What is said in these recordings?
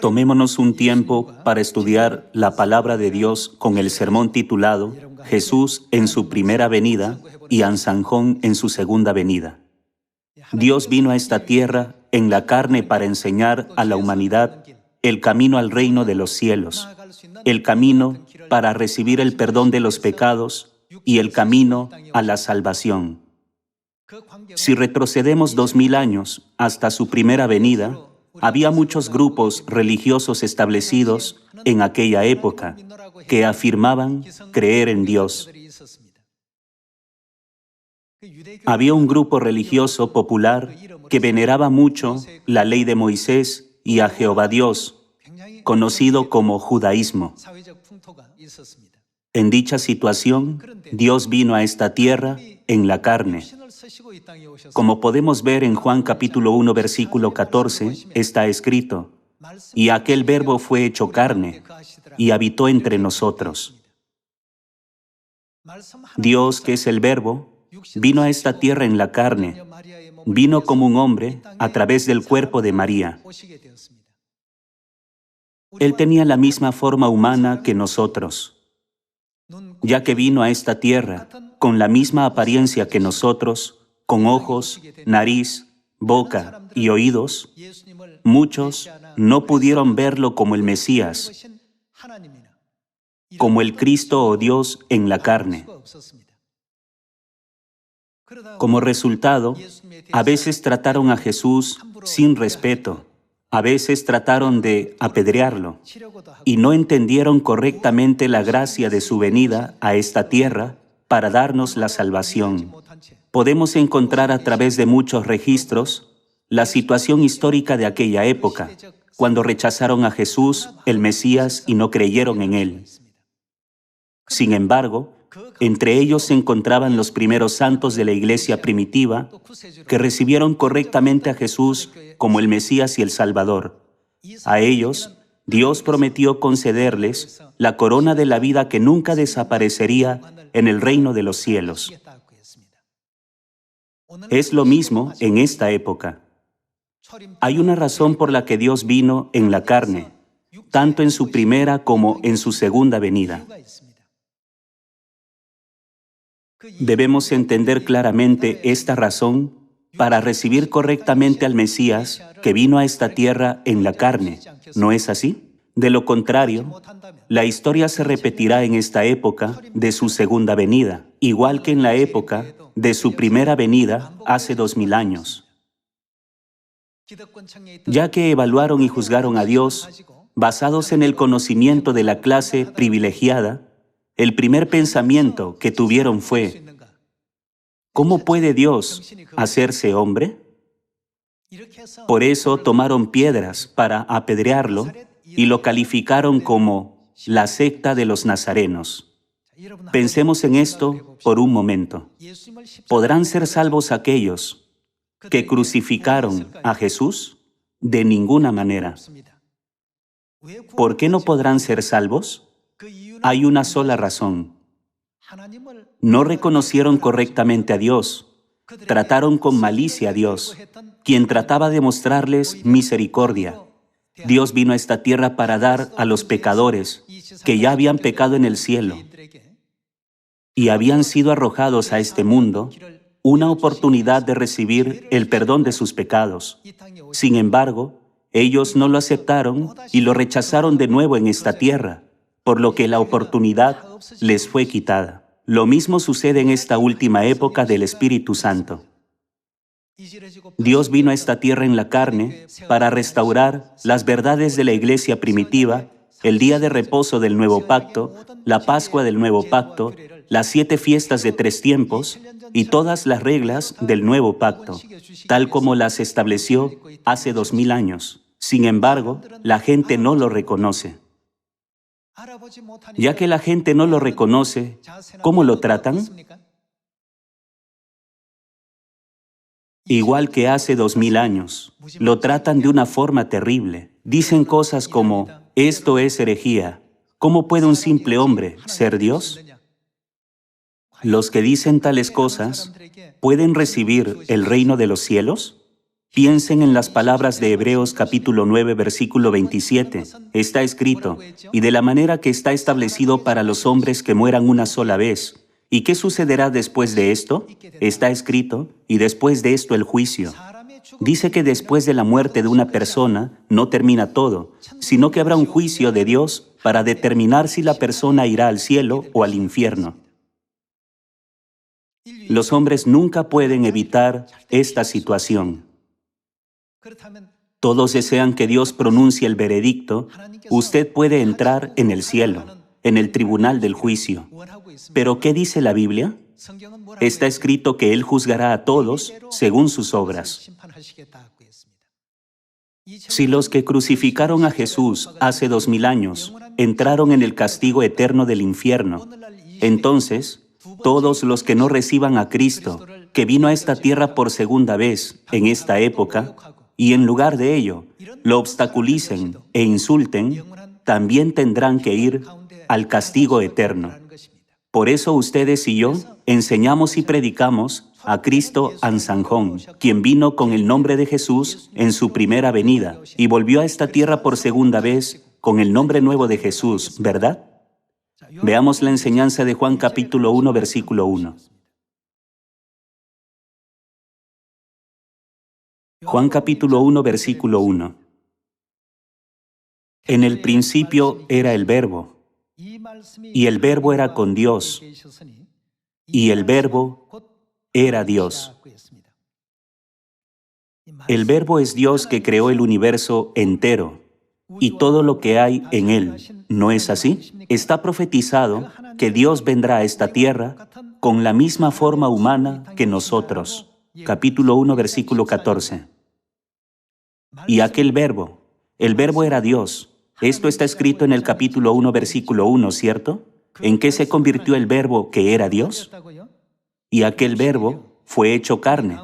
Tomémonos un tiempo para estudiar la palabra de Dios con el sermón titulado Jesús en su primera venida y Ansanjón en su segunda venida. Dios vino a esta tierra en la carne para enseñar a la humanidad el camino al reino de los cielos, el camino para recibir el perdón de los pecados y el camino a la salvación. Si retrocedemos 2000 años hasta su primera venida, había muchos grupos religiosos establecidos en aquella época que afirmaban creer en Dios. Había un grupo religioso popular que veneraba mucho la ley de Moisés y a Jehová Dios, conocido como judaísmo. En dicha situación, Dios vino a esta tierra en la carne. Como podemos ver en Juan capítulo 1, versículo 14, está escrito: «Y aquel verbo fue hecho carne, y habitó entre nosotros». Dios, que es el verbo, vino a esta tierra en la carne, vino como un hombre a través del cuerpo de María. Él tenía la misma forma humana que nosotros, ya que vino a esta tierra con la misma apariencia que nosotros, con ojos, nariz, boca y oídos. Muchos no pudieron verlo como el Mesías, como el Cristo o Dios en la carne. Como resultado, a veces trataron a Jesús sin respeto, a veces trataron de apedrearlo y no entendieron correctamente la gracia de su venida a esta tierra para darnos la salvación. Podemos encontrar a través de muchos registros la situación histórica de aquella época, cuando rechazaron a Jesús, el Mesías, y no creyeron en Él. Sin embargo, entre ellos se encontraban los primeros santos de la iglesia primitiva que recibieron correctamente a Jesús como el Mesías y el Salvador. A ellos, Dios prometió concederles la corona de la vida que nunca desaparecería en el reino de los cielos. Es lo mismo en esta época. Hay una razón por la que Dios vino en la carne, tanto en su primera como en su segunda venida. Debemos entender claramente esta razón para recibir correctamente al Mesías que vino a esta tierra en la carne, ¿no es así? De lo contrario, la historia se repetirá en esta época de su segunda venida, igual que en la época de su primera venida hace 2000 años. Ya que evaluaron y juzgaron a Dios basados en el conocimiento de la clase privilegiada, el primer pensamiento que tuvieron fue: ¿cómo puede Dios hacerse hombre? Por eso tomaron piedras para apedrearlo y lo calificaron como la secta de los nazarenos. Pensemos en esto por un momento. ¿Podrán ser salvos aquellos que crucificaron a Jesús? De ninguna manera. ¿Por qué no podrán ser salvos? Hay una sola razón. No reconocieron correctamente a Dios. Trataron con malicia a Dios, quien trataba de mostrarles misericordia. Dios vino a esta tierra para dar a los pecadores que ya habían pecado en el cielo y habían sido arrojados a este mundo una oportunidad de recibir el perdón de sus pecados. Sin embargo, ellos no lo aceptaron y lo rechazaron de nuevo en esta tierra, por lo que la oportunidad les fue quitada. Lo mismo sucede en esta última época del Espíritu Santo. Dios vino a esta tierra en la carne para restaurar las verdades de la iglesia primitiva, el día de reposo del nuevo pacto, la Pascua del nuevo pacto, las 7 fiestas de 3 tiempos y todas las reglas del nuevo pacto, tal como las estableció hace 2000 años. Sin embargo, la gente no lo reconoce. Ya que la gente no lo reconoce, ¿cómo lo tratan? Igual que hace 2000 años, lo tratan de una forma terrible. Dicen cosas como: esto es herejía. ¿Cómo puede un simple hombre ser Dios? Los que dicen tales cosas, ¿pueden recibir el reino de los cielos? Piensen en las palabras de Hebreos capítulo 9, versículo 27. Está escrito, y de la manera que está establecido para los hombres que mueran una sola vez. ¿Y qué sucederá después de esto? Está escrito, y después de esto el juicio. Dice que después de la muerte de una persona no termina todo, sino que habrá un juicio de Dios para determinar si la persona irá al cielo o al infierno. Los hombres nunca pueden evitar esta situación. Todos desean que Dios pronuncie el veredicto. Usted puede entrar en el cielo, en el tribunal del juicio. ¿Pero qué dice la Biblia? Está escrito que Él juzgará a todos según sus obras. Si los que crucificaron a Jesús hace 2000 años entraron en el castigo eterno del infierno, entonces todos los que no reciban a Cristo, que vino a esta tierra por segunda vez en esta época, y en lugar de ello lo obstaculicen e insulten, también tendrán que ir al castigo eterno. Por eso ustedes y yo enseñamos y predicamos a Cristo Ansanjón, quien vino con el nombre de Jesús en su primera venida y volvió a esta tierra por segunda vez con el nombre nuevo de Jesús, ¿verdad? Veamos la enseñanza de Juan capítulo 1, versículo 1. Juan capítulo 1, versículo 1. En el principio era el Verbo, y el Verbo era con Dios, y el Verbo era Dios. El Verbo es Dios que creó el universo entero y todo lo que hay en él. ¿No es así? Está profetizado que Dios vendrá a esta tierra con la misma forma humana que nosotros. Capítulo 1, versículo 14. Y aquel Verbo, el Verbo era Dios. Esto está escrito en el capítulo 1, versículo 1, ¿cierto? ¿En qué se convirtió el Verbo que era Dios? Y aquel Verbo fue hecho carne,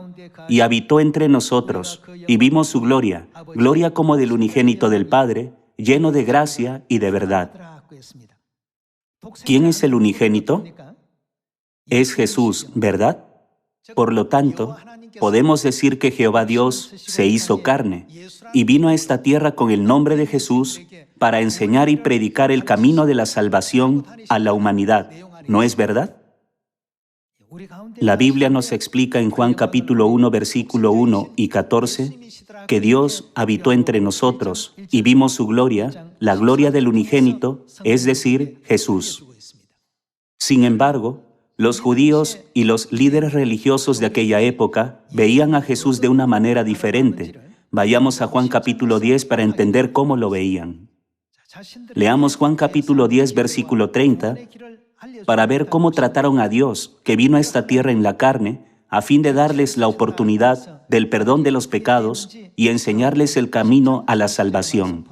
y habitó entre nosotros, y vimos su gloria, gloria como del unigénito del Padre, lleno de gracia y de verdad. ¿Quién es el unigénito? Es Jesús, ¿verdad? Por lo tanto, podemos decir que Jehová Dios se hizo carne y vino a esta tierra con el nombre de Jesús para enseñar y predicar el camino de la salvación a la humanidad. ¿No es verdad? La Biblia nos explica en Juan capítulo 1, versículo 1 y 14, que Dios habitó entre nosotros y vimos su gloria, la gloria del unigénito, es decir, Jesús. Sin embargo, los judíos y los líderes religiosos de aquella época veían a Jesús de una manera diferente. Vayamos a Juan capítulo 10 para entender cómo lo veían. Leamos Juan capítulo 10, versículo 30, para ver cómo trataron a Dios, que vino a esta tierra en la carne, a fin de darles la oportunidad del perdón de los pecados y enseñarles el camino a la salvación.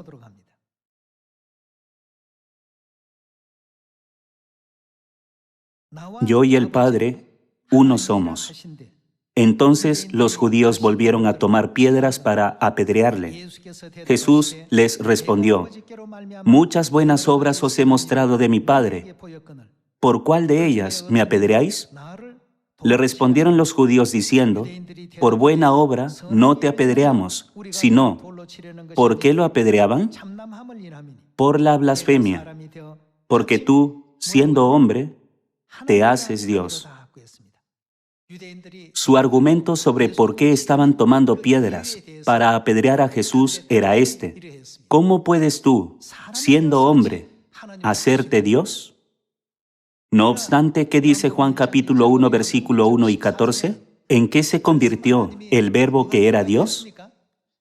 Yo y el Padre, uno somos. Entonces los judíos volvieron a tomar piedras para apedrearle. Jesús les respondió, «Muchas buenas obras os he mostrado de mi Padre. ¿Por cuál de ellas me apedreáis?» Le respondieron los judíos diciendo, «Por buena obra no te apedreamos, sino, ¿por qué lo apedreaban? Por la blasfemia, porque tú, siendo hombre, te haces Dios». Su argumento sobre por qué estaban tomando piedras para apedrear a Jesús era este: ¿cómo puedes tú, siendo hombre, hacerte Dios? No obstante, ¿qué dice Juan capítulo 1, versículo 1 y 14? ¿En qué se convirtió el Verbo que era Dios?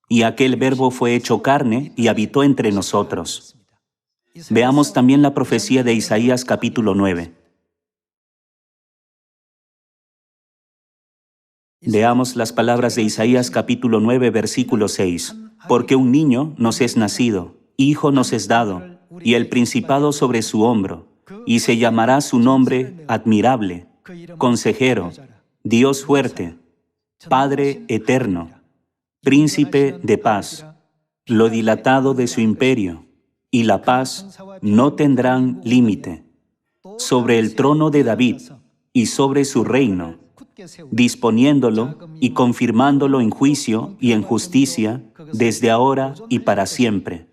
Y aquel Verbo fue hecho carne y habitó entre nosotros. Veamos también la profecía de Isaías capítulo 9. Leamos las palabras de Isaías capítulo 9, versículo 6. Porque un niño nos es nacido, hijo nos es dado, y el principado sobre su hombro, y se llamará su nombre Admirable, Consejero, Dios fuerte, Padre eterno, Príncipe de paz. Lo dilatado de su imperio y la paz no tendrán límite sobre el trono de David y sobre su reino, disponiéndolo y confirmándolo en juicio y en justicia desde ahora y para siempre.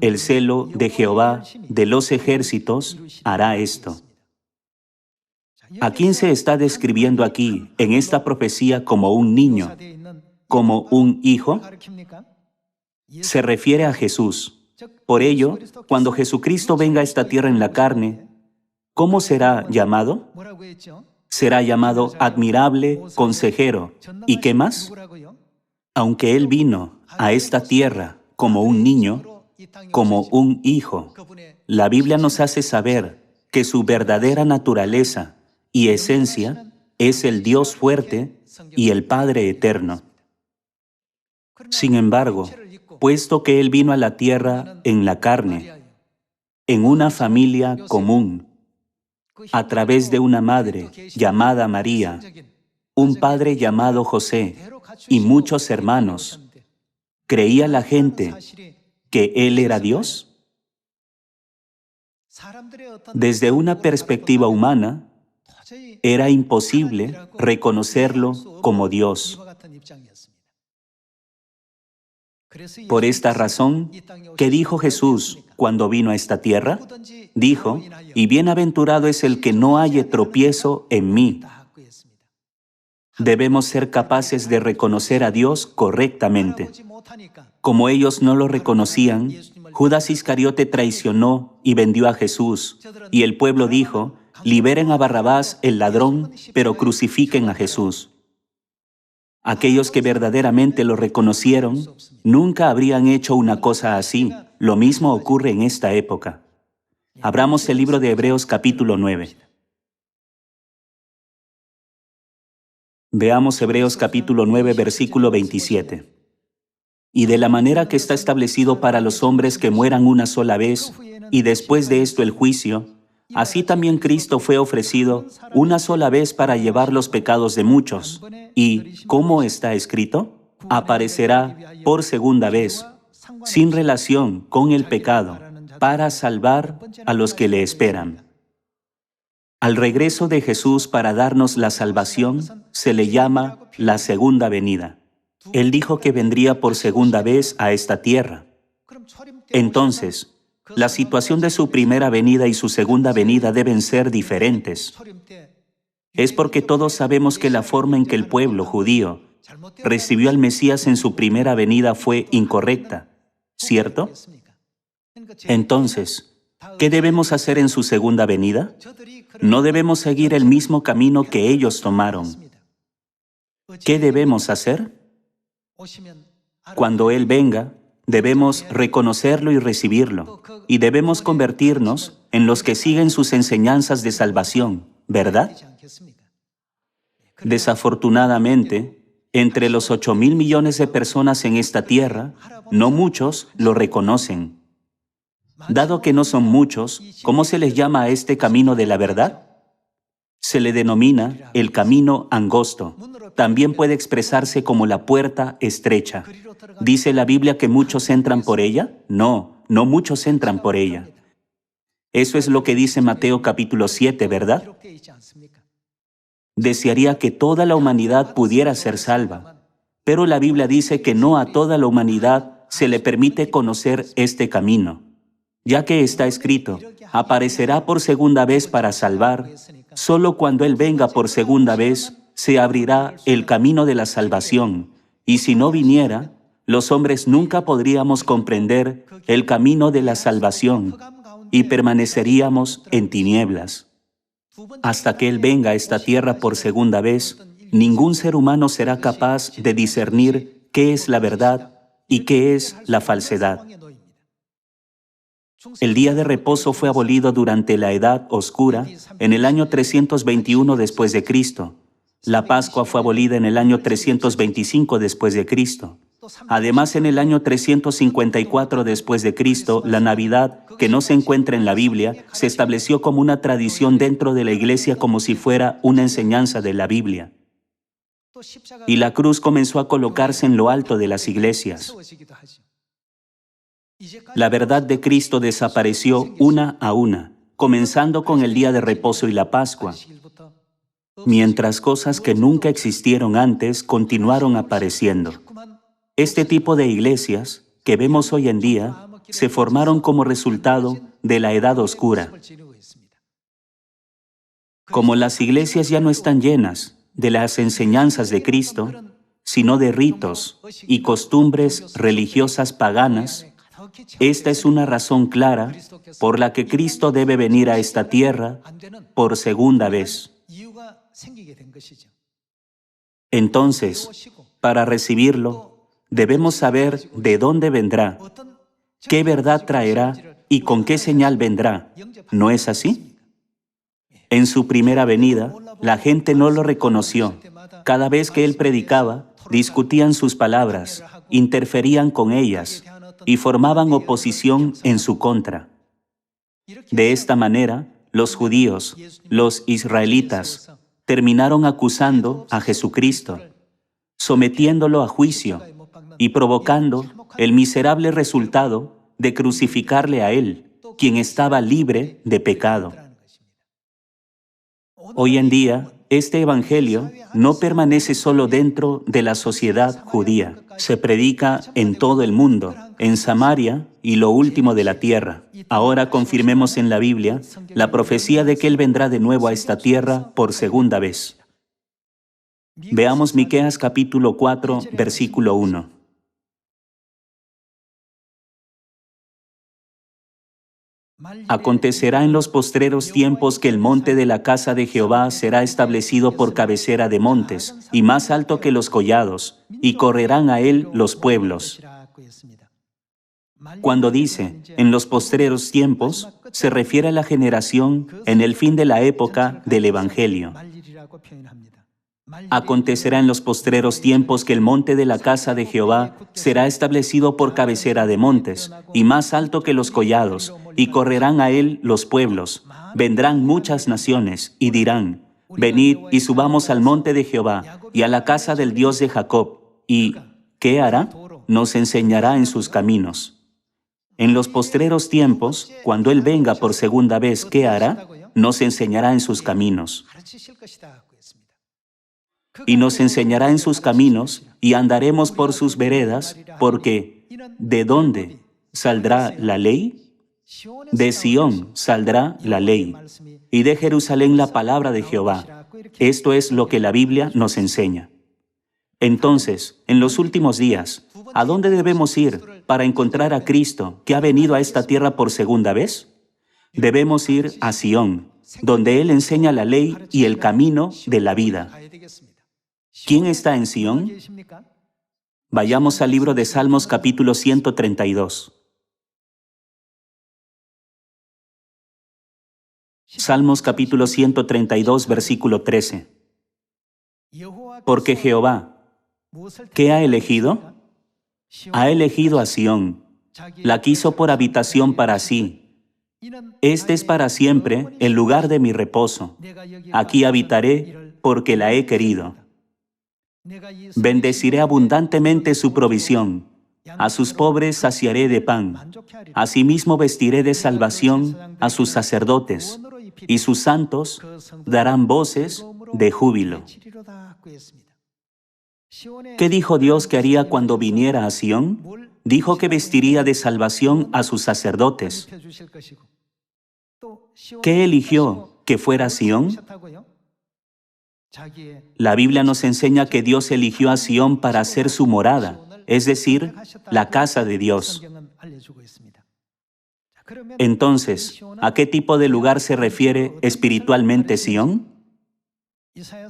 El celo de Jehová de los ejércitos hará esto. ¿A quién se está describiendo aquí en esta profecía como un niño, como un hijo? Se refiere a Jesús. Por ello, cuando Jesucristo venga a esta tierra en la carne, ¿cómo será llamado? Será llamado admirable, consejero. ¿Y qué más? Aunque Él vino a esta tierra como un niño, como un hijo, la Biblia nos hace saber que su verdadera naturaleza y esencia es el Dios fuerte y el Padre eterno. Sin embargo, puesto que Él vino a la tierra en la carne, en una familia común, a través de una madre llamada María, un padre llamado José y muchos hermanos, ¿creía la gente que Él era Dios? Desde una perspectiva humana, era imposible reconocerlo como Dios. Por esta razón, ¿qué dijo Jesús cuando vino a esta tierra? Dijo, y bienaventurado es el que no halle tropiezo en mí. Debemos ser capaces de reconocer a Dios correctamente. Como ellos no lo reconocían, Judas Iscariote traicionó y vendió a Jesús, y el pueblo dijo, liberen a Barrabás el ladrón, pero crucifiquen a Jesús. Aquellos que verdaderamente lo reconocieron, nunca habrían hecho una cosa así. Lo mismo ocurre en esta época. Abramos el libro de Hebreos capítulo 9. Veamos Hebreos capítulo 9, versículo 27. Y de la manera que está establecido para los hombres que mueran una sola vez, y después de esto el juicio, así también Cristo fue ofrecido una sola vez para llevar los pecados de muchos. Y, ¿cómo está escrito? Aparecerá por segunda vez, sin relación con el pecado, para salvar a los que le esperan. Al regreso de Jesús para darnos la salvación, se le llama la segunda venida. Él dijo que vendría por segunda vez a esta tierra. Entonces, la situación de su primera venida y su segunda venida deben ser diferentes. Es porque todos sabemos que la forma en que el pueblo judío recibió al Mesías en su primera venida fue incorrecta, ¿cierto? Entonces, ¿qué debemos hacer en su segunda venida? No debemos seguir el mismo camino que ellos tomaron. ¿Qué debemos hacer? Cuando Él venga, debemos reconocerlo y recibirlo, y debemos convertirnos en los que siguen sus enseñanzas de salvación, ¿verdad? Desafortunadamente, entre los 8.000 millones de personas en esta tierra, no muchos lo reconocen. Dado que no son muchos, ¿cómo se les llama a este camino de la verdad? Se le denomina el camino angosto. También puede expresarse como la puerta estrecha. ¿Dice la Biblia que muchos entran por ella? No, no muchos entran por ella. Eso es lo que dice Mateo capítulo 7, ¿verdad? Desearía que toda la humanidad pudiera ser salva, pero la Biblia dice que no a toda la humanidad se le permite conocer este camino, ya que está escrito, aparecerá por segunda vez para salvar. Solo cuando Él venga por segunda vez, se abrirá el camino de la salvación, y si no viniera, los hombres nunca podríamos comprender el camino de la salvación y permaneceríamos en tinieblas. Hasta que Él venga a esta tierra por segunda vez, ningún ser humano será capaz de discernir qué es la verdad y qué es la falsedad. El día de reposo fue abolido durante la Edad Oscura en el año 321 después de Cristo. La Pascua fue abolida en el año 325 después de Cristo. Además, en el año 354 después de Cristo, la Navidad, que no se encuentra en la Biblia, se estableció como una tradición dentro de la Iglesia como si fuera una enseñanza de la Biblia. Y la cruz comenzó a colocarse en lo alto de las iglesias. La verdad de Cristo desapareció una a una, comenzando con el día de reposo y la Pascua. mientras cosas que nunca existieron antes continuaron apareciendo. Este tipo de iglesias que vemos hoy en día se formaron como resultado de la Edad Oscura. Como las iglesias ya no están llenas de las enseñanzas de Cristo, sino de ritos y costumbres religiosas paganas, esta es una razón clara por la que Cristo debe venir a esta tierra por segunda vez. Entonces, para recibirlo, debemos saber de dónde vendrá, qué verdad traerá y con qué señal vendrá. ¿No es así? En su primera venida, la gente no lo reconoció. Cada vez que él predicaba, discutían sus palabras, interferían con ellas y formaban oposición en su contra. De esta manera, los judíos, los israelitas, terminaron acusando a Jesucristo, sometiéndolo a juicio y provocando el miserable resultado de crucificarle a él, quien estaba libre de pecado. Hoy en día, este evangelio no permanece solo dentro de la sociedad judía. Se predica en todo el mundo, en Samaria y lo último de la tierra. Ahora confirmemos en la Biblia la profecía de que Él vendrá de nuevo a esta tierra por segunda vez. Veamos Miqueas capítulo 4, versículo 1. Acontecerá en los postreros tiempos que el monte de la casa de Jehová será establecido por cabecera de montes, y más alto que los collados, y correrán a él los pueblos. Cuando dice, en los postreros tiempos, se refiere a la generación en el fin de la época del Evangelio. Acontecerá en los postreros tiempos que el monte de la casa de Jehová será establecido por cabecera de montes, y más alto que los collados, y correrán a él los pueblos. Vendrán muchas naciones, y dirán, venid y subamos al monte de Jehová, y a la casa del Dios de Jacob. ¿Y qué hará? Nos enseñará en sus caminos. En los postreros tiempos, cuando Él venga por segunda vez, ¿qué hará? Nos enseñará en sus caminos. Y nos enseñará en sus caminos, y andaremos por sus veredas, porque ¿de dónde saldrá la ley? De Sión saldrá la ley, y de Jerusalén la palabra de Jehová. Esto es lo que la Biblia nos enseña. Entonces, en los últimos días, ¿a dónde debemos ir para encontrar a Cristo que ha venido a esta tierra por segunda vez? Debemos ir a Sión, donde Él enseña la ley y el camino de la vida. ¿Quién está en Sión? Vayamos al libro de Salmos capítulo 132. Salmos capítulo 132, versículo 13. Porque Jehová, ¿qué ha elegido? Ha elegido a Sión, la quiso por habitación para sí. Este es para siempre el lugar de mi reposo. Aquí habitaré porque la he querido. Bendeciré abundantemente su provisión. A sus pobres saciaré de pan. Asimismo vestiré de salvación a sus sacerdotes, y sus santos darán voces de júbilo. ¿Qué dijo Dios que haría cuando viniera a Sión? Dijo que vestiría de salvación a sus sacerdotes. ¿Qué eligió que fuera Sión? La Biblia nos enseña que Dios eligió a Sión para ser su morada, es decir, la casa de Dios. Entonces, ¿a qué tipo de lugar se refiere espiritualmente Sión?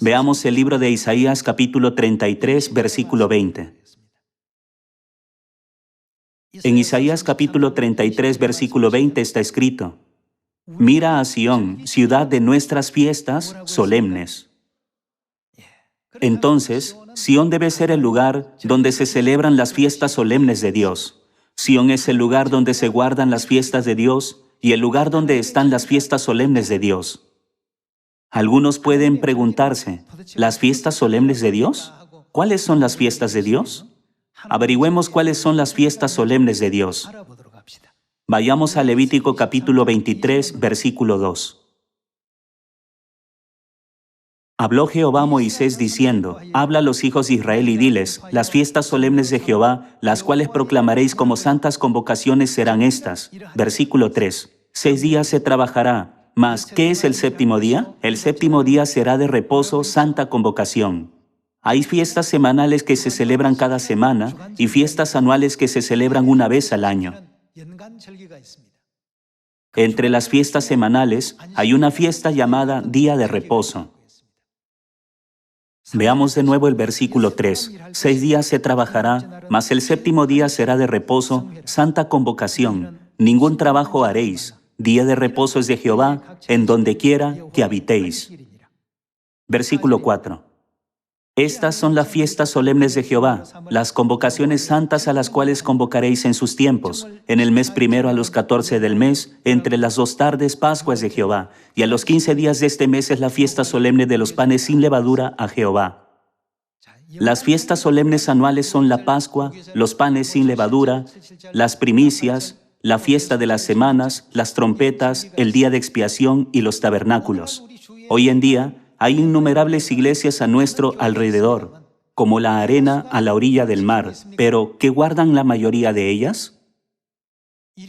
Veamos el libro de Isaías capítulo 33, versículo 20. En Isaías capítulo 33, versículo 20 está escrito, mira a Sión, ciudad de nuestras fiestas solemnes. Entonces, Sión debe ser el lugar donde se celebran las fiestas solemnes de Dios. Sión es el lugar donde se guardan las fiestas de Dios y el lugar donde están las fiestas solemnes de Dios. Algunos pueden preguntarse, ¿las fiestas solemnes de Dios? ¿Cuáles son las fiestas de Dios? Averigüemos cuáles son las fiestas solemnes de Dios. Vayamos a Levítico capítulo 23, versículo 2. Habló Jehová a Moisés diciendo, habla a los hijos de Israel y diles, las fiestas solemnes de Jehová, las cuales proclamaréis como santas convocaciones serán estas. Versículo 3. 6 días se trabajará, mas ¿qué es el séptimo día? El séptimo día será de reposo, santa convocación. Hay fiestas semanales que se celebran cada semana y fiestas anuales que se celebran una vez al año. Entre las fiestas semanales hay una fiesta llamada Día de Reposo. Veamos de nuevo el versículo 3. 6 días se trabajará, mas el séptimo día será de reposo, santa convocación. Ningún trabajo haréis. Día de reposo es de Jehová, en donde quiera que habitéis. Versículo 4. Estas son las fiestas solemnes de Jehová, las convocaciones santas a las cuales convocaréis en sus tiempos, en el mes primero a los 14 del mes, entre las 2 tardes Pascuas de Jehová, y a los 15 días de este mes es la fiesta solemne de los panes sin levadura a Jehová. Las fiestas solemnes anuales son la Pascua, los panes sin levadura, las primicias, la fiesta de las semanas, las trompetas, el día de expiación y los tabernáculos. Hoy en día, hay innumerables iglesias a nuestro alrededor, como la arena a la orilla del mar, pero ¿qué guardan la mayoría de ellas?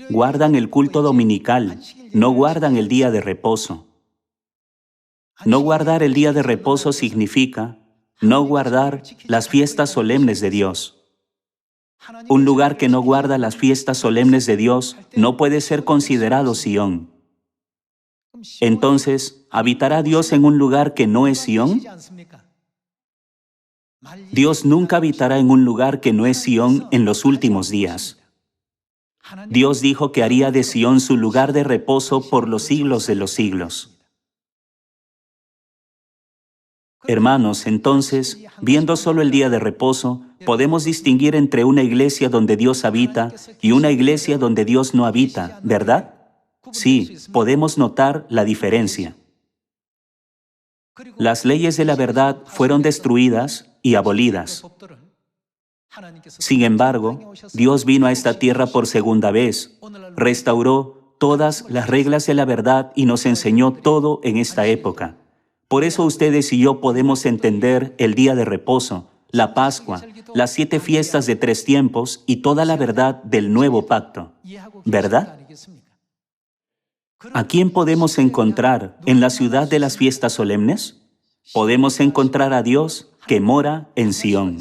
Guardan el culto dominical, no guardan el día de reposo. No guardar el día de reposo significa no guardar las fiestas solemnes de Dios. Un lugar que no guarda las fiestas solemnes de Dios no puede ser considerado Sión. Entonces, ¿habitará Dios en un lugar que no es Sión? Dios nunca habitará en un lugar que no es Sión en los últimos días. Dios dijo que haría de Sión su lugar de reposo por los siglos de los siglos. Hermanos, entonces, viendo solo el día de reposo, podemos distinguir entre una iglesia donde Dios habita y una iglesia donde Dios no habita, ¿verdad? Sí, podemos notar la diferencia. Las leyes de la verdad fueron destruidas y abolidas. Sin embargo, Dios vino a esta tierra por segunda vez, restauró todas las reglas de la verdad y nos enseñó todo en esta época. Por eso ustedes y yo podemos entender el día de reposo, la Pascua, las 7 fiestas de 3 tiempos y toda la verdad del nuevo pacto. ¿Verdad? ¿A quién podemos encontrar en la ciudad de las fiestas solemnes? Podemos encontrar a Dios que mora en Sión.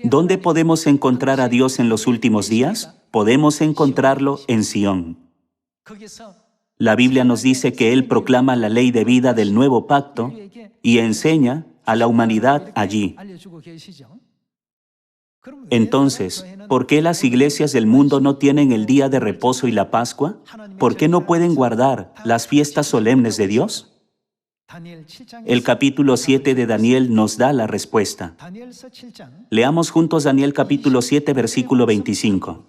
¿Dónde podemos encontrar a Dios en los últimos días? Podemos encontrarlo en Sión. La Biblia nos dice que Él proclama la ley de vida del nuevo pacto y enseña a la humanidad allí. Entonces, ¿por qué las iglesias del mundo no tienen el día de reposo y la Pascua? ¿Por qué no pueden guardar las fiestas solemnes de Dios? El capítulo 7 de Daniel nos da la respuesta. Leamos juntos Daniel capítulo 7, versículo 25.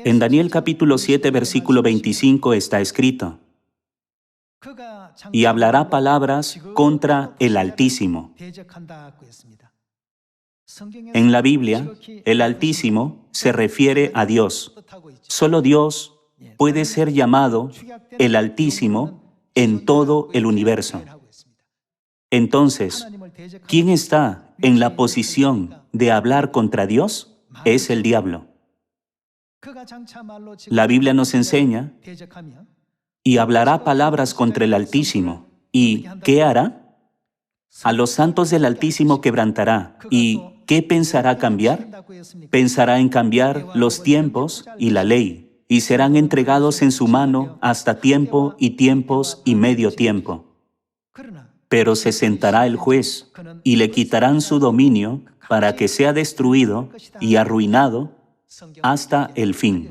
En Daniel capítulo 7, versículo 25 está escrito: y hablará palabras contra el Altísimo. En la Biblia, el Altísimo se refiere a Dios. Solo Dios puede ser llamado el Altísimo en todo el universo. Entonces, ¿quién está en la posición de hablar contra Dios? Es el diablo. La Biblia nos enseña: y hablará palabras contra el Altísimo. ¿Y qué hará? A los santos del Altísimo quebrantará. ¿Y qué pensará cambiar? Pensará en cambiar los tiempos y la ley, y serán entregados en su mano hasta tiempo y tiempos y medio tiempo. Pero se sentará el juez, y le quitarán su dominio para que sea destruido y arruinado hasta el fin.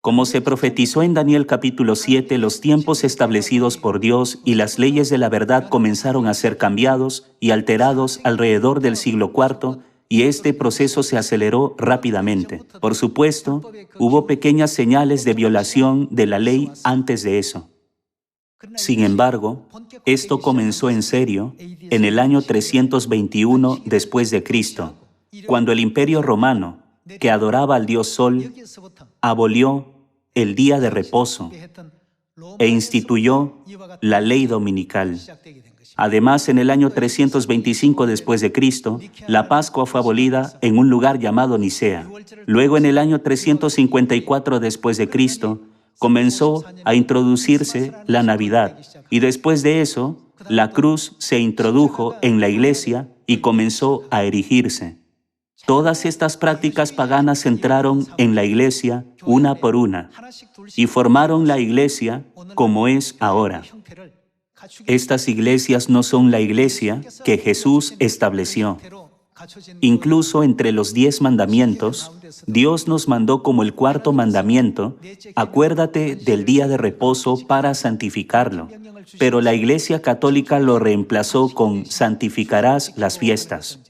Como se profetizó en Daniel capítulo 7, los tiempos establecidos por Dios y las leyes de la verdad comenzaron a ser cambiados y alterados alrededor del siglo IV, y este proceso se aceleró rápidamente. Por supuesto, hubo pequeñas señales de violación de la ley antes de eso. Sin embargo, esto comenzó en serio en el año 321 después de Cristo, cuando el Imperio Romano, que adoraba al dios Sol, abolió el día de reposo e instituyó la ley dominical. Además, en el año 325 después de Cristo, la Pascua fue abolida en un lugar llamado Nicea. Luego, en el año 354 después de Cristo, comenzó a introducirse la Navidad. Y después de eso, la cruz se introdujo en la iglesia y comenzó a erigirse. Todas estas prácticas paganas entraron en la iglesia una por una y formaron la iglesia como es ahora. Estas iglesias no son la iglesia que Jesús estableció. Incluso entre los 10 mandamientos, Dios nos mandó como el cuarto mandamiento: acuérdate del día de reposo para santificarlo. Pero la Iglesia Católica lo reemplazó con santificarás las fiestas.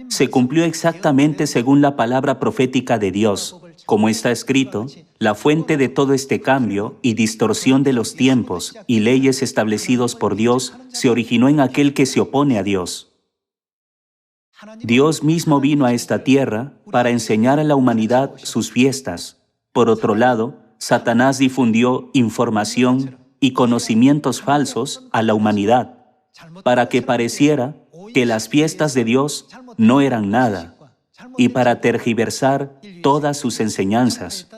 Se cumplió exactamente según la palabra profética de Dios. Como está escrito, la fuente de todo este cambio y distorsión de los tiempos y leyes establecidos por Dios se originó en aquel que se opone a Dios. Dios mismo vino a esta tierra para enseñar a la humanidad sus fiestas. Por otro lado, Satanás difundió información y conocimientos falsos a la humanidad para que pareciera que las fiestas de Dios no eran nada y para tergiversar todas sus enseñanzas,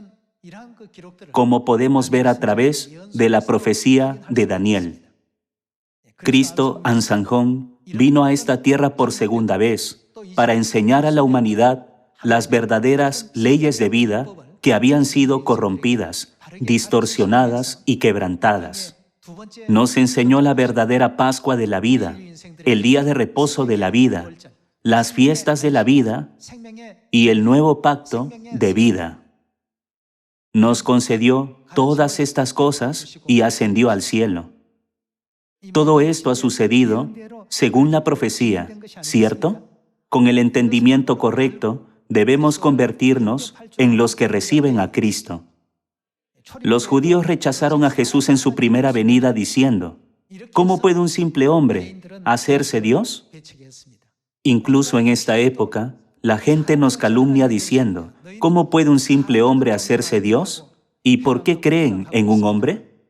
como podemos ver a través de la profecía de Daniel. Cristo Ahnsahnghong vino a esta tierra por segunda vez para enseñar a la humanidad las verdaderas leyes de vida que habían sido corrompidas, distorsionadas y quebrantadas. Nos enseñó la verdadera Pascua de la vida, el día de reposo de la vida, las fiestas de la vida y el nuevo pacto de vida. Nos concedió todas estas cosas y ascendió al cielo. Todo esto ha sucedido según la profecía, ¿cierto? Con el entendimiento correcto, debemos convertirnos en los que reciben a Cristo. Los judíos rechazaron a Jesús en su primera venida diciendo: ¿cómo puede un simple hombre hacerse Dios? Incluso en esta época, la gente nos calumnia diciendo: ¿cómo puede un simple hombre hacerse Dios? ¿Y por qué creen en un hombre?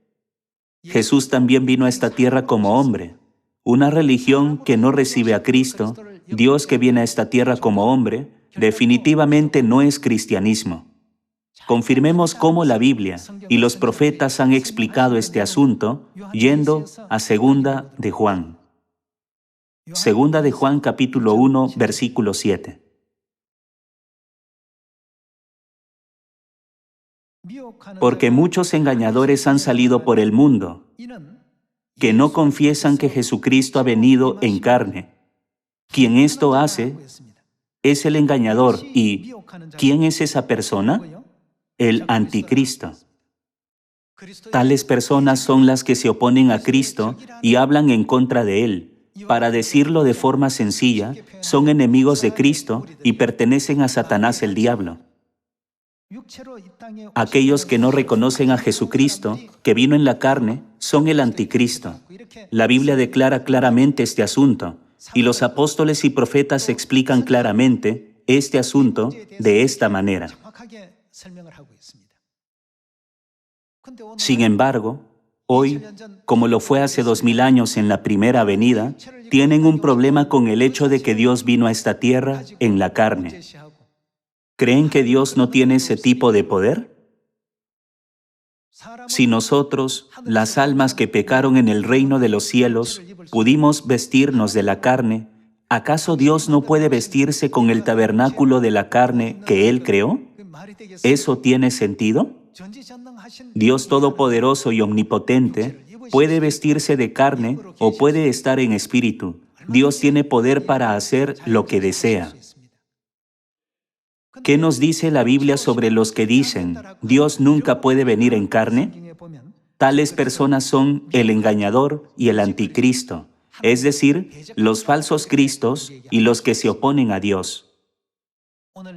Jesús también vino a esta tierra como hombre. Una religión que no recibe a Cristo, Dios que viene a esta tierra como hombre, definitivamente no es cristianismo. Confirmemos cómo la Biblia y los profetas han explicado este asunto yendo a Segunda de Juan. Segunda de Juan capítulo 1, versículo 7. Porque muchos engañadores han salido por el mundo, que no confiesan que Jesucristo ha venido en carne. Quien esto hace es el engañador. ¿Y quién es esa persona? El anticristo. Tales personas son las que se oponen a Cristo y hablan en contra de Él. Para decirlo de forma sencilla, son enemigos de Cristo y pertenecen a Satanás el diablo. Aquellos que no reconocen a Jesucristo, que vino en la carne, son el anticristo. La Biblia declara claramente este asunto, y los apóstoles y profetas explican claramente este asunto de esta manera. Sin embargo, hoy, como lo fue hace 2000 años en la primera venida, tienen un problema con el hecho de que Dios vino a esta tierra en la carne. ¿Creen que Dios no tiene ese tipo de poder? Si nosotros, las almas que pecaron en el reino de los cielos, pudimos vestirnos de la carne, ¿acaso Dios no puede vestirse con el tabernáculo de la carne que Él creó? ¿Eso tiene sentido? Dios Todopoderoso y Omnipotente puede vestirse de carne o puede estar en espíritu. Dios tiene poder para hacer lo que desea. ¿Qué nos dice la Biblia sobre los que dicen, Dios nunca puede venir en carne? Tales personas son el engañador y el anticristo, es decir, los falsos cristos y los que se oponen a Dios.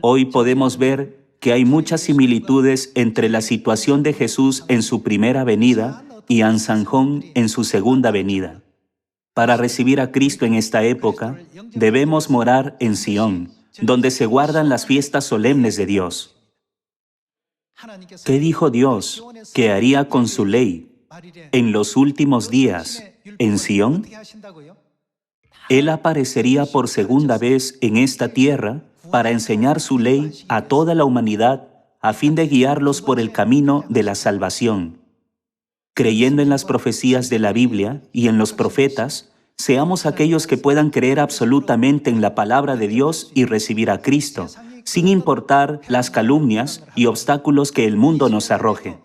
Hoy podemos ver que hay muchas similitudes entre la situación de Jesús en su primera venida y Ahnsahnghong en su segunda venida. Para recibir a Cristo en esta época, debemos morar en Sion, donde se guardan las fiestas solemnes de Dios. ¿Qué dijo Dios que haría con su ley en los últimos días en Sión? Él aparecería por segunda vez en esta tierra para enseñar su ley a toda la humanidad a fin de guiarlos por el camino de la salvación. Creyendo en las profecías de la Biblia y en los profetas, seamos aquellos que puedan creer absolutamente en la palabra de Dios y recibir a Cristo, sin importar las calumnias y obstáculos que el mundo nos arroje.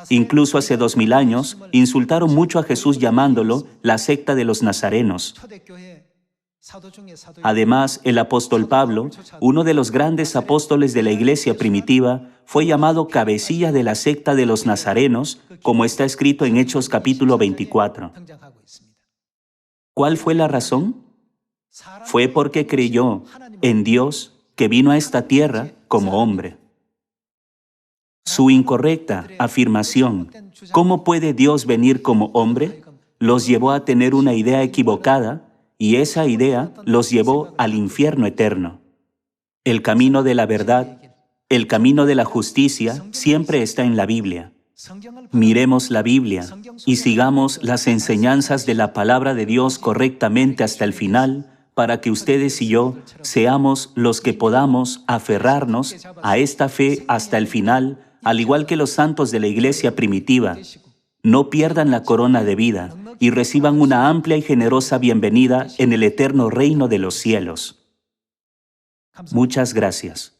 Incluso hace 2000 años, insultaron mucho a Jesús llamándolo la secta de los nazarenos. Además, el apóstol Pablo, uno de los grandes apóstoles de la iglesia primitiva, fue llamado cabecilla de la secta de los nazarenos, como está escrito en Hechos capítulo 24. ¿Cuál fue la razón? Fue porque creyó en Dios que vino a esta tierra como hombre. Su incorrecta afirmación, ¿cómo puede Dios venir como hombre?, los llevó a tener una idea equivocada, y esa idea los llevó al infierno eterno. El camino de la verdad, el camino de la justicia, siempre está en la Biblia. Miremos la Biblia y sigamos las enseñanzas de la palabra de Dios correctamente hasta el final, para que ustedes y yo seamos los que podamos aferrarnos a esta fe hasta el final, al igual que los santos de la iglesia primitiva. No pierdan la corona de vida y reciban una amplia y generosa bienvenida en el eterno reino de los cielos. Muchas gracias.